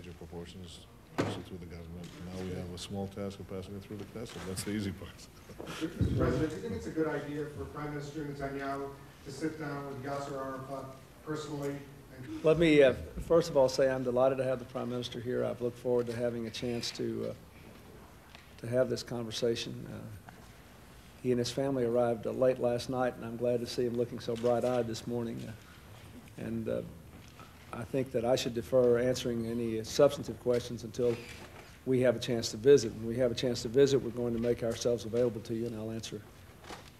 major proportions, especially through the government. Now we have a small task of passing it through the Knesset. That's the easy part. Mr. President, do you think it's a good idea for Prime Minister Netanyahu to sit down with Yasser Arafat personally? Let me first of all say I'm delighted to have the Prime Minister here. I've looked forward to having a chance to have this conversation. He and his family arrived late last night, and I'm glad to see him looking so bright-eyed this morning. I think that I should defer answering any substantive questions until we have a chance to visit. When we have a chance to visit, we're going to make ourselves available to you, and I'll answer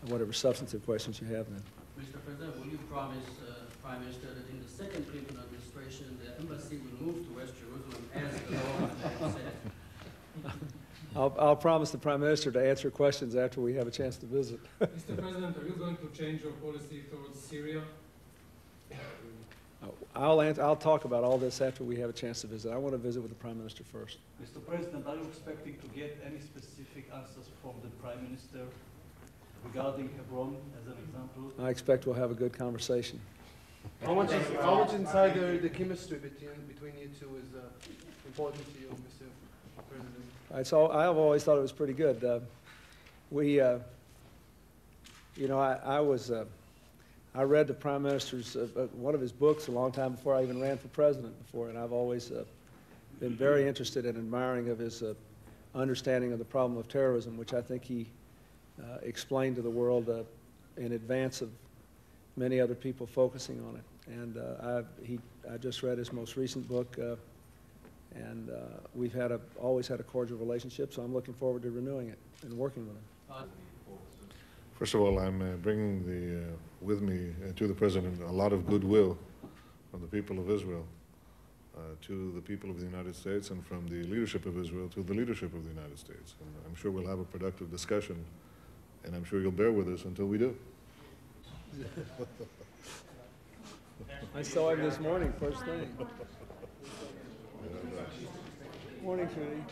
whatever substantive questions you have then. Mr. President, will you promise, Prime Minister, that in the second Clinton administration, the embassy will move to West Jerusalem as the law says? I'll promise the Prime Minister to answer questions after we have a chance to visit. Mr. President, are you going to change your policy towards Syria? I'll talk about all this after we have a chance to visit. I want to visit with the Prime Minister first. Mr. President, are you expecting to get any specific answers from the Prime Minister regarding Hebron, as an example? I expect we'll have a good conversation. How much inside the chemistry between you two is important to you, Mr. President? I've always thought it was pretty good. I read the Prime Minister's, one of his books a long time before I even ran for president before, and I've always been very interested and admiring of his understanding of the problem of terrorism, which I think he explained to the world in advance of many other people focusing on it. And I just read his most recent book, and we've always had a cordial relationship, so I'm looking forward to renewing it and working with him. First of all, I'm bringing with me to the President a lot of goodwill from the people of Israel to the people of the United States, and from the leadership of Israel to the leadership of the United States. And I'm sure we'll have a productive discussion, and I'm sure you'll bear with us until we do. I saw him this morning, first thing. Morning, Trudy.